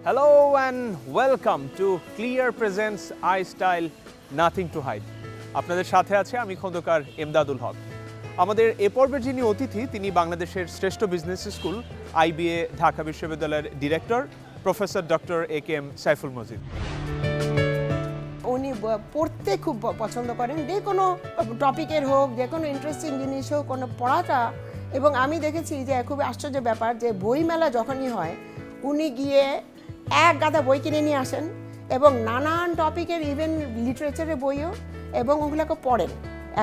Hello and welcome to Clear Presents iStyle Nothing to Hide. আপনাদের সাথে আছে আমি খন্দকার এমদাদুল হক। আমাদের এ পর্বের যিনি অতিথি তিনি বাংলাদেশের শ্রেষ্ঠ বিজনেস স্কুল আইবিএ ঢাকা বিশ্ববিদ্যালয়ের director professor doctor A K M. Saiful Majid. উনি পড়তে খুব পছন্দ করেন, যে কোনো টপিকের হোক, যে কোনো ইন্টারেস্টিং জিনিস হোক, কোনো পড়াটা। এবং আমি দেখেছি যে খুব আশ্চর্য ব্যাপার যে বইমেলা যখনই হয় উনি গিয়ে এক গাদা বই কিনে নিয়ে আসেন এবং নানান টপিকের ইভেন লিটারেচারের বইও, এবং ওগুলোকে পড়েন।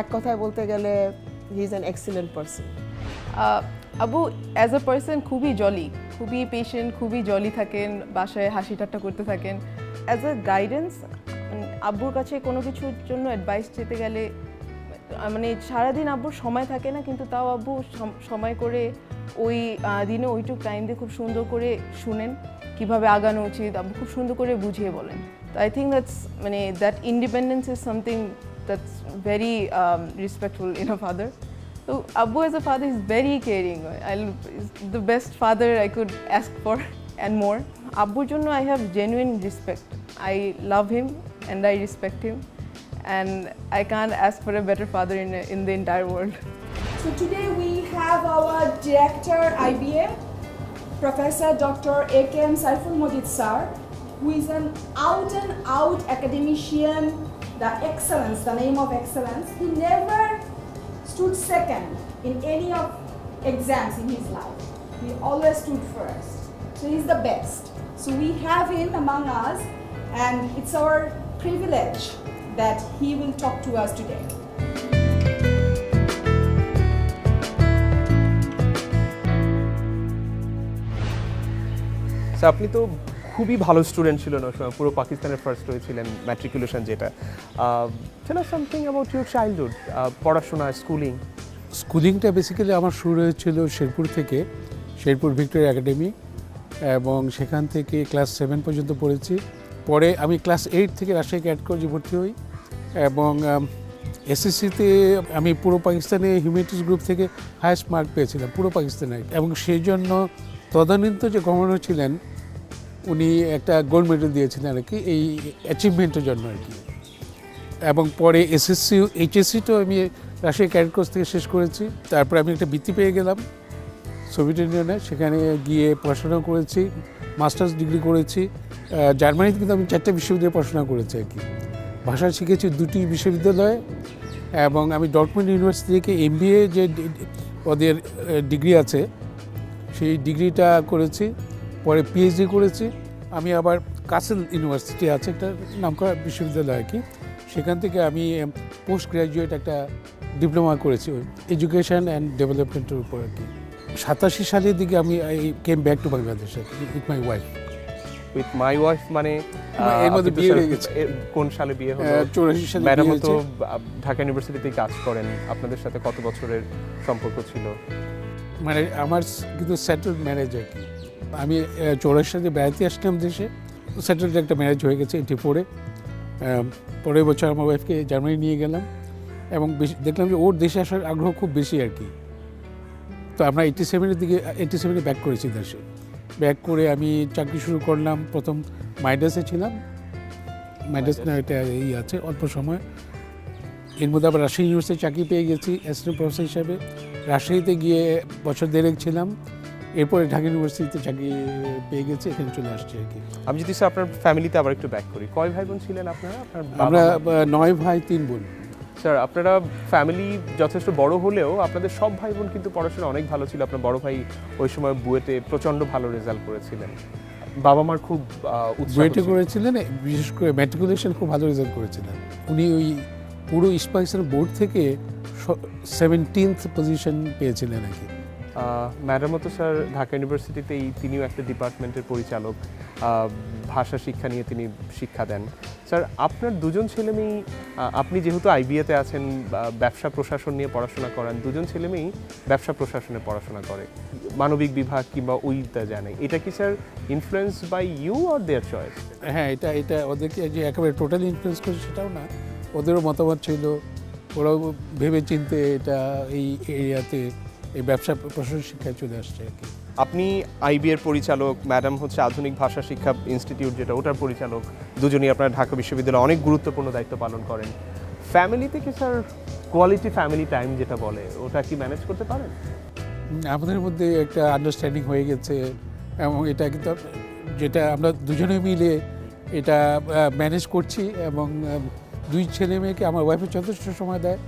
এক কথায় বলতে গেলে he is an excellent person. Abu as a person খুবই জলি, খুবই পেশেন্ট, খুবই জলি থাকেন, বাসায় হাসি ঠাট্টা করতে থাকেন। অ্যাজ আ গাইডেন্স আব্বুর কাছে কোনো কিছুর জন্য অ্যাডভাইস চেতে গেলে মানে সারাদিন আব্বুর সময় থাকে না, কিন্তু তাও আব্বু সময় করে ওই দিনে ওইটুক টাইম দিয়ে খুব সুন্দর করে শুনেন কীভাবে আগানো উচিত, আব্বু খুব সুন্দর করে বুঝিয়ে বলেন। তো I think that independence is something that's very respectful in a father. So Abu as a father is very caring. Is the best father I could ask for and more. Abu's jonno I have genuine respect. I love him and I respect him, and I can't ask for a better father in the entire world. So today we have our director IBA, Professor Dr. A.K.M. Saiful Mojid sir, who is an out and out academician, the excellence, the name of excellence. He never stood second in any of exams in his life. He always stood first. So he's the best. So we have him among us, and it's our privilege that he will talk to us today. আপনি তো খুবই ভালো student ছিলেন, পুরো পাকিস্তানের first হয়েছিলেন matriculation যেটা। Tell us something about your childhood, পড়াশোনা, স্কুলিংটা বেসিক্যালি আমার শুরু হয়েছিল শেরপুর থেকে, শেরপুর ভিক্টোরিয়া একাডেমি, এবং সেখান থেকে ক্লাস 7 পর্যন্ত পড়েছি। পরে আমি ক্লাস 8 থেকে রাজশাহী ক্যাডেট কলেজে ভর্তি হই, এবং এসএসসিতে আমি পুরো পাকিস্তানে হিউম্যানিটিস গ্রুপ থেকে হায়েস্ট মার্ক পেয়েছিলাম পুরো পাকিস্তানে, এবং সেই জন্য তদানীন্ত যে গভর্নর ছিলেন উনি একটা গোল্ড মেডেল দিয়েছিলেন আর কি, এই অ্যাচিভমেন্টের জন্য আর কি। এবং পরে এসএসসি এইচএসসিটাও আমি রাজশাহী ক্যাডেট কলেজ থেকে শেষ করেছি। তারপরে আমি একটা বৃত্তি পেয়ে গেলাম সোভিয়েত ইউনিয়নে, সেখানে গিয়ে পড়াশোনা করেছি, মাস্টার্স ডিগ্রি করেছি। জার্মানিতে কিন্তু আমি 4টে বিশ্ববিদ্যালয়ে পড়াশোনা করেছি আর কি। ভাষা শিখেছি 2টি বিশ্ববিদ্যালয়ে, এবং আমি ডর্টমুন্ড ইউনিভার্সিটি থেকে এমবিএ যে ওদের ডিগ্রি আছে সেই ডিগ্রিটা করেছি। পরে পিএইচডি করেছি। আমি আবার কাসেল ইউনিভার্সিটি আছে একটা নামকরা বিশ্ববিদ্যালয় আর কি, সেখান থেকে আমি পোস্ট গ্র্যাজুয়েট একটা ডিপ্লোমা করেছি এডুকেশন অ্যান্ড ডেভেলপমেন্টের উপর আর কি। 87 সালের দিকে আমি came back to Bangladesh with my wife. With my wife মানে এর মধ্যে বিয়ে হয়ে গেছে। কোন সালে বিয়ে হলো? 84 সালে। ম্যাডাম তো ঢাকা ইউনিভার্সিটিতে কাজ করেন, আপনাদের সাথে কত বছরের সম্পর্ক ছিল? মানে আমার কিন্তু সেটেলড ম্যারেজ আর কি। আমি 84 সালে বেড়াতে আসলাম দেশে, সেটেলড একটা ম্যারেজ হয়ে গেছে 84-এ। পরের বছর আমার ওয়াইফকে জার্মানি নিয়ে গেলাম, এবং দেখলাম যে ওর দেশে আসার আগ্রহ খুব বেশি আর কি। তো আমরা 87-এ ব্যাক করেছি দেশে। ব্যাক করে আমি চাকরি শুরু করলাম। প্রথম মাইডাসে ছিলাম, মাইডাস না এটা এই আছে অল্প সময়। এর মধ্যে আবার রাজশাহী ইউনিভার্সিটি চাকরি পেয়ে গেছি অ্যাসিস্ট্যান্ট প্রফেসর হিসাবে। রাজশাহীতে গিয়ে বছর 1.5 ছিলাম, এরপরে ঢাকা ইউনিভার্সিটিতে চাকরি পেয়ে গেছি, এখানে চলে আসছি আর কি। আমি যদি স্যার আপনার ফ্যামিলিতে আবার একটু ব্যাক করি, কয় ভাই বোন ছিলেন আপনারা? আমরা 9 ভাই 3 বোন। স্যার আপনারা ফ্যামিলি যথেষ্ট বড় হলেও আপনাদের সব ভাই বোন কিন্তু পড়াশোনা অনেক ভালো ছিল। আপনার বড় ভাই ওই সময় বুয়েটে প্রচণ্ড ভালো রেজাল্ট করেছিলেন, বাবা মার খুব বুয়েটে করেছিলেন, বিশেষ করে ম্যাট্রিকুলেশন খুব ভালো রেজাল্ট করেছিলেন উনি। ওই পুরো ইস্ট পাকিস্তান বোর্ড থেকে 17th পজিশন পেয়েছিলেন আর কি। ম্যাডামও তো স্যার ঢাকা ইউনিভার্সিটিতেই, তিনিও একটা ডিপার্টমেন্টের পরিচালক, ভাষা শিক্ষা নিয়ে তিনি শিক্ষা দেন। স্যার আপনার দুজন ছেলেমেয়েই, আপনি যেহেতু আইবিএতে আছেন, ব্যবসা প্রশাসন নিয়ে পড়াশোনা করেন, দুজন ছেলেমেয়েই ব্যবসা প্রশাসনে পড়াশোনা করে, মানবিক বিভাগ কিংবা ওইটা জানে। এটা কি sir influence by you or their choice? হ্যাঁ, এটা ওদেরকে যে একেবারে টোটালি ইনফ্লুয়েন্স করেছে সেটাও না, ওদেরও মতামত ছিল, ওরাও ভেবে চিনতে এটা এই এরিয়াতে এই ব্যবসা প্রশাসন শিক্ষায় চলে আসছে আর কি। আপনি আইবি এর পরিচালক, ম্যাডাম হচ্ছে আধুনিক ভাষা শিক্ষা ইনস্টিটিউট যেটা, ওটার পরিচালক। দুজনই আপনার ঢাকা বিশ্ববিদ্যালয়ে অনেক গুরুত্বপূর্ণ দায়িত্ব পালন করেন। ফ্যামিলি থেকে স্যার কোয়ালিটি ফ্যামিলি টাইম যেটা বলে, ওটা কি ম্যানেজ করতে পারেন? আমাদের মধ্যে একটা আন্ডারস্ট্যান্ডিং হয়ে গেছে এবং এটা কিন্তু যেটা আমরা দুজনে মিলে এটা ম্যানেজ করছি এবং দুই ছেলে মেয়েকে আমার ওয়াইফে যথেষ্ট সময় দেয়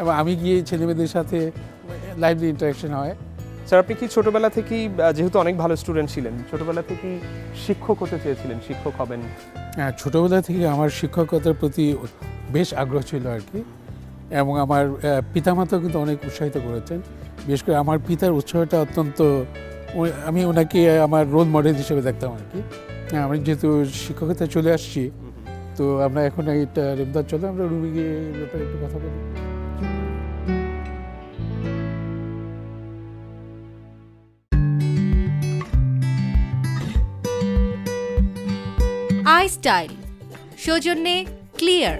এবং আমি গিয়ে ছেলে মেয়েদের সাথে লাইভলি ইন্টারাকশন হয়। স্যার আপনি কি ছোটবেলা থেকেই, যেহেতু অনেক ভালো স্টুডেন্ট ছিলেন, ছোটবেলা থেকেই শিক্ষক হতে চেয়েছিলেন, শিক্ষক হবেন? হ্যাঁ, ছোটোবেলা থেকে আমার শিক্ষকতার প্রতি বেশ আগ্রহ ছিল আর কি, এবং আমার পিতামাতাও কিন্তু অনেক উৎসাহিত করেছেন। বিশেষ করে আমার পিতার উৎসাহটা অত্যন্ত, আমি ওনাকে আমার রোল মডেল হিসেবে দেখতাম আর কি। আমি যেহেতু শিক্ষকতায় চলে আসছি, তো আমরা এখন এটা রেমদার চলে আমরা রুমে গিয়ে এই ব্যাপারে একটু কথা বলি। আইস্টাইল সৌজন্যে ক্লিয়ার।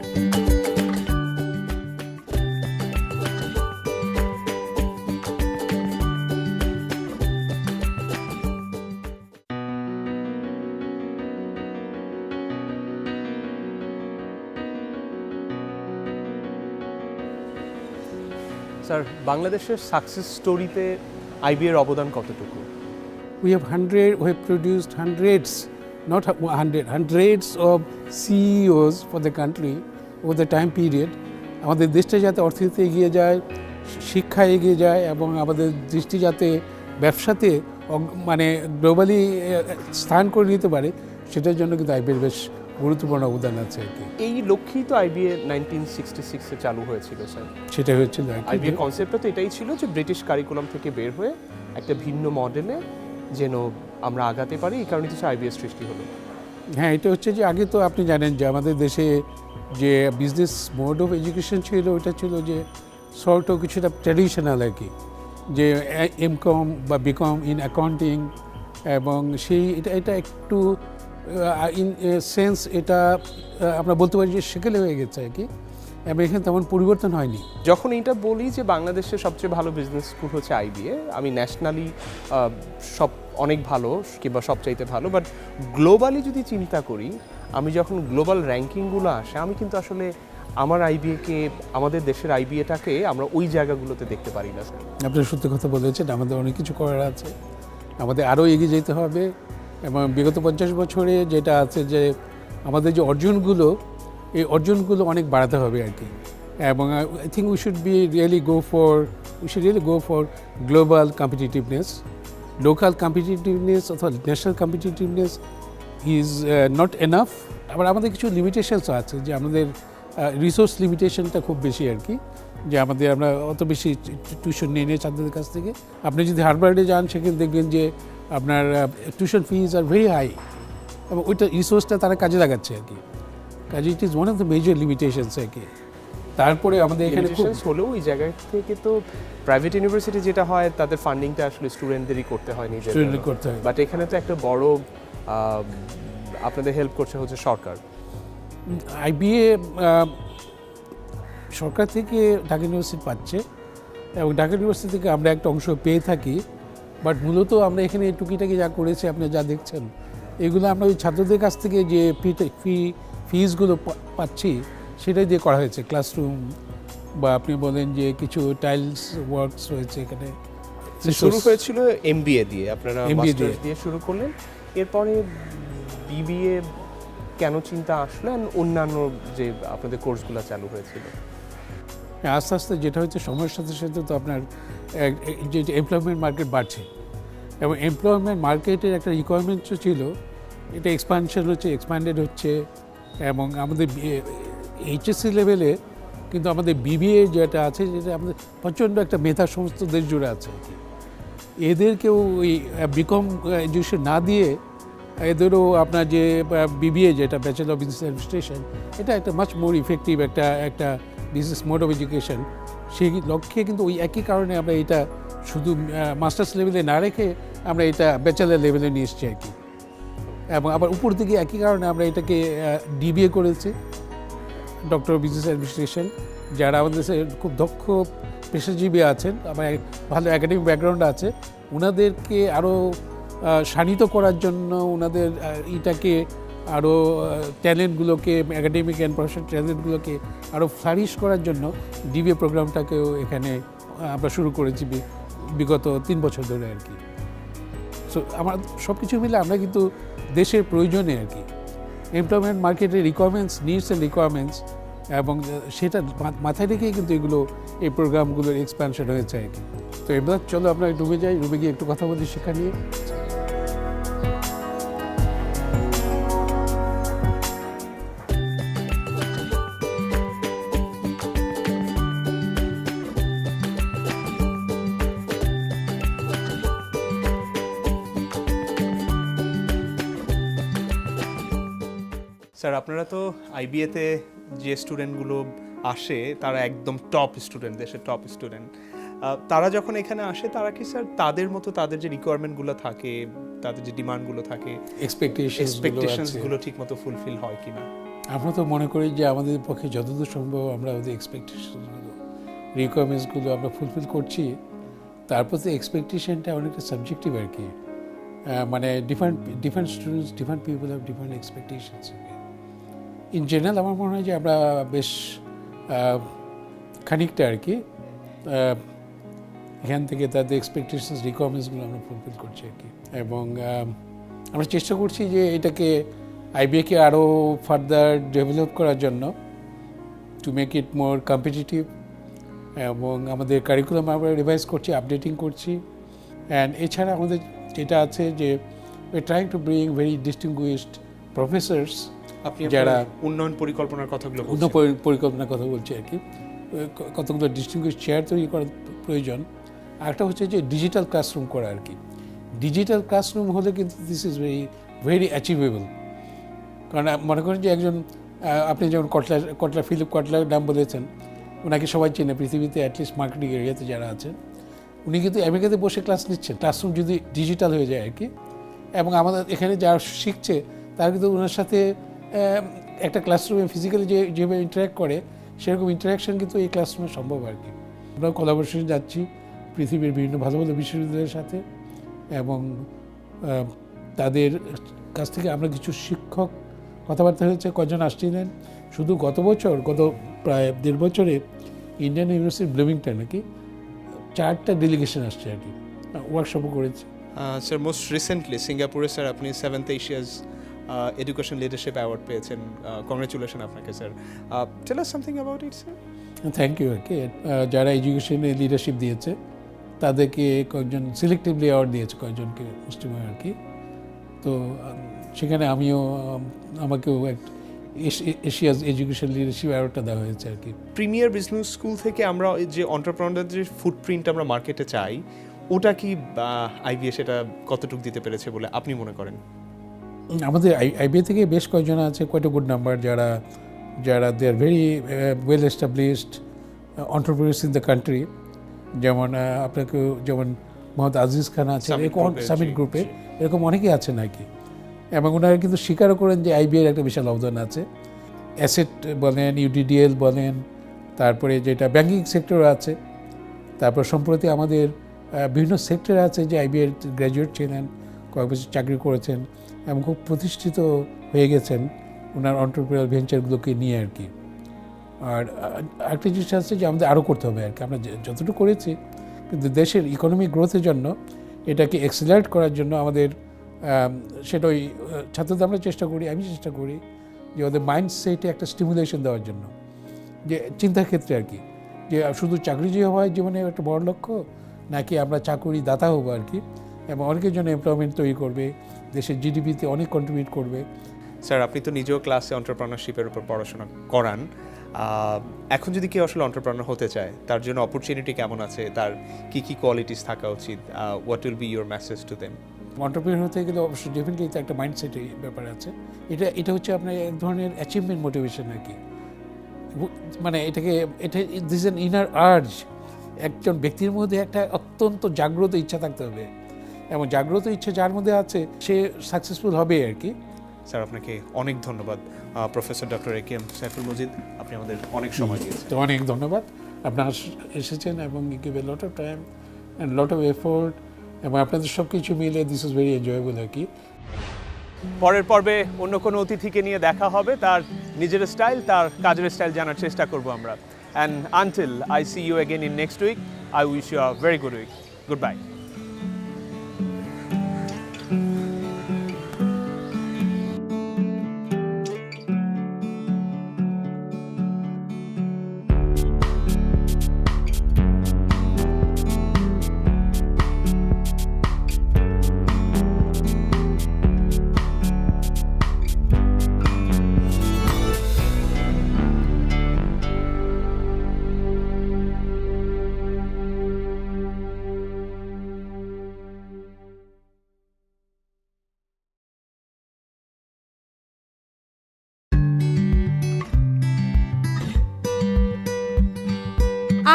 স্যার বাংলাদেশের সাকসেস স্টোরিতে আইবি এর অবদান কতটুকু? We have produced hundreds of CEOs for the country over the time period. আমাদের দেশটা যাতে অর্থনীতি এগিয়ে যায়, শিক্ষা এগিয়ে যায় এবং আমাদের দৃষ্টি যাতে ব্যবসাতে মানে গ্লোবালি স্থান করে নিতে পারে, সেটার জন্য কিন্তু আইবিএর বেশ গুরুত্বপূর্ণ অবদান আছে আর কি। এই লক্ষ্যেই তো আইবি এর 1966-এ চালু হয়েছিল স্যার। সেটা হয়েছিল আইবি এর কনসেপ্টটা তো এটাই ছিল যে ব্রিটিশ কারিকুলাম থেকে বের হয়ে একটা ভিন্ন মডেলে যেন আমরা আগাতে পারি, এই কারণে কিছু আইবি এর সৃষ্টি হলো। হ্যাঁ, এটা হচ্ছে যে আগে তো আপনি জানেন যে আমাদের দেশে যে বিজনেস মোড অফ এডুকেশন ছিল, ওটা ছিল যে সর্ট কিছুটা ট্র্যাডিশনাল আর কি, যে এমকম বা বিকম ইন অ্যাকাউন্টিং, এবং সেই এটা একটু ইন সেন্স এটা আমরা বলতে পারি যে সেকেলে হয়ে গেছে আর কি, এবং এখানে তেমন পরিবর্তন হয়নি। যখন এটা বলি যে বাংলাদেশের সবচেয়ে ভালো বিজনেস স্কুল হচ্ছে আইবিএ, আমি ন্যাশনালি সব অনেক ভালো কিংবা সবচাইতে ভালো, বাট গ্লোবালি যদি চিন্তা করি, আমি যখন গ্লোবাল র্যাঙ্কিংগুলো আসে, আমি কিন্তু আসলে আমার আইবিএকে, আমাদের দেশের আইবিএটাকে আমরা ওই জায়গাগুলোতে দেখতে পারি না স্যার। আপনি সত্যি কথা বলেছেন, আমাদের অনেক কিছু করার আছে, আমাদের আরও এগিয়ে যেতে হবে, এবং বিগত 50 বছরে যেটা আছে যে আমাদের যে অর্জনগুলো, এই অর্জনগুলো অনেক বাড়াতে হবে আর কি, এবং I think we should really go for global competitiveness. Local competitiveness অথবা national competitiveness is not enough. আবার আমাদের কিছু লিমিটেশনসও আছে, যে আমাদের রিসোর্স লিমিটেশনটা খুব বেশি আর কি, যে আমরা অত বেশি টিউশন নিয়ে ছাত্রদের কাছ থেকে। আপনি যদি হার্ভার্ডে যান, সেখানে দেখবেন যে আপনার tuition fees are very high, এবং ওইটা রিসোর্সটা তারা কাজে লাগাচ্ছে আর কি। কাজে it is one of the major limitations আর কি। তারপরে আমাদের এখানে খুব হলেও ওই জায়গা থেকে তো প্রাইভেট ইউনিভার্সিটি যেটা হয়, তাদের ফান্ডিংটা আসলে স্টুডেন্টদেরই করতে হয়, নিজেদের করতে হয়, বাট এখানে তো একটা বড় আপনাদের হেল্প করছে হচ্ছে সরকার। আইবিএ সরকার থেকে ঢাকা ইউনিভার্সিটি পাচ্ছে, এবং ঢাকা ইউনিভার্সিটি থেকে আমরা একটা অংশ পেয়ে থাকি, বাট মূলত আমরা এখানে টুকিটাকি যা করেছি, আপনি যা দেখছেন, এগুলো আমরা ওই ছাত্রদের কাছ থেকে যে ফিজগুলো পাচ্ছি, সেটাই দিয়ে করা হয়েছে। ক্লাসরুম বা আপনি বলেন যে কিছু টাইলস ওয়ার্কস হয়েছে এখানে। শুরু হয়েছিল এমবিএ দিয়ে, আপনারা MBA মাস্টার্স দিয়ে শুরু করলেন, এরপরে বিবিএ কেন চিন্তা আসলো, অন্যান্য যে আপনাদের কোর্সগুলো চালু হয়েছিল? আস্তে আস্তে যেটা হচ্ছে, সময়ের সাথে সাথে তো আপনার যে এমপ্লয়মেন্ট মার্কেট বাড়ছে, এবং এমপ্লয়মেন্ট মার্কেটের একটা রিকোয়ারমেন্টও ছিল, এটা এক্সপ্যান্ডেড হচ্ছে, এবং আমাদের এইচএসসি লেভেলে কিন্তু আমাদের বিবিএ যেটা আছে, যেটা আমাদের প্রচণ্ড একটা মেধা সমস্ত দেশ জুড়ে আছে। এদেরকেও ওই বিকম এডুকেশন না দিয়ে, এদেরও আপনার যে বিবিএ যেটা ব্যাচেলর অফ বিজনেস অ্যাডমিনিস্ট্রেশন, এটা একটা মাচ মোর ইফেক্টিভ একটা বিজনেস মোড অফ এডুকেশন। সেই লক্ষ্যে কিন্তু ওই একই কারণে আমরা এটা শুধু মাস্টার্স লেভেলে না রেখে আমরা এটা ব্যাচেলর লেভেলে নিয়ে এসেছি আর কি, এবং আবার উপর দিকে একই কারণে আমরা এটাকে ডিবিএ করেছি। ডক্টর অফ বিজনেস অ্যাডমিনিস্ট্রেশন, যারা আমাদের দেশে খুব দক্ষ পেশাজীবী আছেন, আমার ভালো একাডেমিক ব্যাকগ্রাউন্ড আছে, ওনাদেরকে আরও শানিত করার জন্য, ওনাদের এটাকে আরও ট্যালেন্টগুলোকে, একাডেমিক অ্যান্ড প্রফেশনাল ট্যালেন্টগুলোকে আরও ফ্লারিশ করার জন্য ডিবিএ প্রোগ্রামটাকেও এখানে আমরা শুরু করেছি বিগত 3 বছর ধরে আর কি। সো আমার সব কিছু মিলে আমরা কিন্তু দেশের প্রয়োজনে আর কি, এমপ্লয়মেন্ট মার্কেটের রিকোয়ারমেন্টস, নিডস অ্যান্ড রিকোয়ারমেন্টস, এবং সেটা মাথায় রেখেই কিন্তু এগুলো, এই প্রোগ্রামগুলোর এক্সপ্যানশন হয়েছে আর কি। তো এবার চলো আমরা ডুবে যাই, ডুবে গিয়ে একটু কথা বলি শেখা নিয়ে। স্যার, আপনারা তো আইবিএতে যে স্টুডেন্টগুলো আসে তারা একদম টপ স্টুডেন্ট, দেশের টপ স্টুডেন্ট। তারা যখন এখানে আসে তারা কি স্যার তাদের মতো তাদের যে রিকোয়ারমেন্টগুলো থাকে, তাদের যে ডিমান্ডগুলো থাকে, এক্সপেকটেশনসগুলো ঠিকমতো ফুলফিল হয় কিনা? আমরা তো মনে করি যে আমাদের পক্ষে যতদূর সম্ভব আমরা ওদের এক্সপেকটেশনসগুলো, রিকোয়ারমেন্টসগুলো আমরা ফুলফিল করছি। তারপর তো এক্সপেকটেশনটা অনেকটা সাবজেক্টিভ আর কি, মানে different students, different people have different expectations. In general আমার মনে হয় যে আমরা বেশ খানিকটা আর কি এখান থেকে তাদের এক্সপেকটেশনস, রিকোয়ারমেন্টসগুলো আমরা ফুলফিল করছি আর কি। এবং আমরা চেষ্টা করছি যে এটাকে, আইবিএকে আরও ফার্দার ডেভেলপ করার জন্য, to make it more competitive. এবং আমাদের কারিকুলাম আমরা রিভাইজ করছি, আপডেটিং করছি। অ্যান্ড এছাড়া আমাদের যেটা আছে যে we trying to bring very distinguished Professor's, আপনি যারা উন্নয়ন পরিকল্পনার কথাগুলো উন্নয়ন পরিকল্পনার কথা বলছি আর কি। কতগুলো ডিস্টিংগুইশ চেয়ার তৈরি করার প্রয়োজন। আরেকটা হচ্ছে যে ডিজিটাল ক্লাসরুম করা আর কি। ডিজিটাল ক্লাসরুম হলে কিন্তু দিস ইজ ভেরি অ্যাচিভেবল। কারণ মনে করেন যে একজন, আপনি যেমন ফিলিপ কটলার নাম বলেছেন, ওনাকে সবাই চেনে পৃথিবীতে, অ্যাটলিস্ট মার্কেটিং এরিয়াতে যারা আছেন। উনি কিন্তু আমেরিকাতে বসে ক্লাস নিচ্ছেন, ক্লাসরুম যদি ডিজিটাল হয়ে যায় আর কি। এবং আমাদের এখানে যারা শিখছে তারা কিন্তু ওনার সাথে একটা ক্লাসরুমে ফিজিক্যালি যেভাবে ইন্টারাক্ট করে, সেরকম ইন্টারাকশন কিন্তু এই ক্লাসরুমে সম্ভব আর কি। আমরা কোলাবোরেশনে যাচ্ছি পৃথিবীর বিভিন্ন ভালো ভালো বিশ্ববিদ্যালয়ের সাথে, এবং তাদের কাছ থেকে আমরা কিছু শিক্ষক, কথাবার্তা হয়েছে, কজন আসছিলেন শুধু গত প্রায় 1.5 বছরে ইন্ডিয়ান ইউনিভার্সিটি ব্লুমিংটন নাকি 4টা ডেলিগেশন আসছে আর কি, ওয়ার্কশপও করেছে। স্যার, মোস্ট রিসেন্টলি সিঙ্গাপুরে স্যার আপনি 7th Asia's education leadership award পেয়েছেন। কংগ্রেচুলেশন আপনাকে sir. Tell us something about it sir. Thank you আর কি। যারা এডুকেশনে লিডারশিপ দিয়েছে তাদেরকে কয়েকজন সিলেক্টিভলি অ্যাওয়ার্ড দিয়েছে, কয়েকজনকে মুসলিম আর কি। তো সেখানে আমাকেও এশিয়াজ এডুকেশন লিডারশিপ অ্যাওয়ার্ডটা দেওয়া হয়েছে আর কি। প্রিমিয়ার বিজনেস স্কুল থেকে আমরা যে এন্টারপ্রেনারদের যে ফুটপ্রিন্ট আমরা মার্কেটে চাই, ওটা কি আইবিএ সেটা কতটুকু দিতে পেরেছে বলে আপনি মনে করেন? আমাদের আইবিএ থেকে বেশ কয়েকজন আছে, কোয়াইট এ গুড নাম্বার, যারা they are very well established entrepreneurs in the country. যেমন আপনাকে যেমন মোহাম্মদ আজিজ খান আছে, সামিট গ্রুপে এরকম অনেকেই আছেন আর কি। এবং ওনারা কিন্তু স্বীকারও করেন যে আইবিএর একটা বিশাল অবদান আছে। অ্যাসেট বলেন, ইউডিডিএল বলেন, তারপরে যেটা ব্যাংকিং সেক্টর আছে, তারপর সম্প্রতি আমাদের বিভিন্ন সেক্টর আছে যে আইবিএর গ্র্যাজুয়েট ছিলেন, কয়েক বছর চাকরি করেছেন এবং খুব প্রতিষ্ঠিত হয়ে গেছেন ওনার এন্টারপ্রেনার ভেঞ্চারগুলোকে নিয়ে আর কি। আর একটা জিনিস আছে যে আমাদের আরও করতে হবে আর কি। আমরা যতটুকু করেছি, কিন্তু দেশের ইকোনমিক গ্রোথের জন্য, এটাকে এক্সিলারেট করার জন্য আমাদের সেটাই ছাত্রদের আমরা চেষ্টা করি, আমি চেষ্টা করি যে ওদের মাইন্ডসেটে একটা স্টিমুলেশন দেওয়ার জন্য, যে চিন্তার ক্ষেত্রে আর কি, যে শুধু চাকরিজীবী হওয়ার জীবনে একটা বড় লক্ষ্য, নাকি আমরা চাকরি দাতা হবো আর কি, এবং অনেকের জন্য এমপ্লয়মেন্ট তৈরি করবে, দেশের জিডিপিতে অনেক কন্ট্রিবিউট করবে। স্যার, আপনি তো নিজেও ক্লাসে এন্টারপ্রেনারশিপের উপর পড়াশোনা করান। এখন যদি কেউ আসলে এন্টারপ্রেনার হতে চায়, তার জন্য অপরচুনিটি কেমন আছে, তার কি কি কোয়ালিটিস থাকা উচিত? What will be your message to them? Entrepreneur হতে গেলে অবশ্যই ডেফিনেটলি একটা মাইন্ডসেটের ব্যাপার আছে। এটা হচ্ছে আপনার এক ধরনের অ্যাচিভমেন্ট মোটিভেশন আর কি। মানে এটা দিস এন ইনার আর্জ। একজন ব্যক্তির মধ্যে একটা অত্যন্ত জাগ্রত ইচ্ছা থাকতে হবে, এবং জাগ্রত ইচ্ছা যার মধ্যে আছে সে সাকসেসফুল হবে আর কি। স্যার আপনাকে অনেক ধন্যবাদ। Professor doctor A K M Saiful Majid, আপনি আমাদের অনেক সময় দিয়েছেন। তো অনেক ধন্যবাদ, আপনারা এসেছেন এবং give a lot of time and lot of effort, এবং আপনাদের সব কিছু মিলে দিস ইজ ভেরি এনজয়েবল আর কি। পরের পর্বে অন্য কোনো অতিথিকে নিয়ে দেখা হবে, তার নিজের স্টাইল, তার কাজের স্টাইল জানার চেষ্টা করব আমরা। And until I see you again in next week, I wish you a very good week. Goodbye.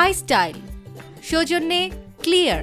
I style, সৌজন্যে ক্লিয়ার।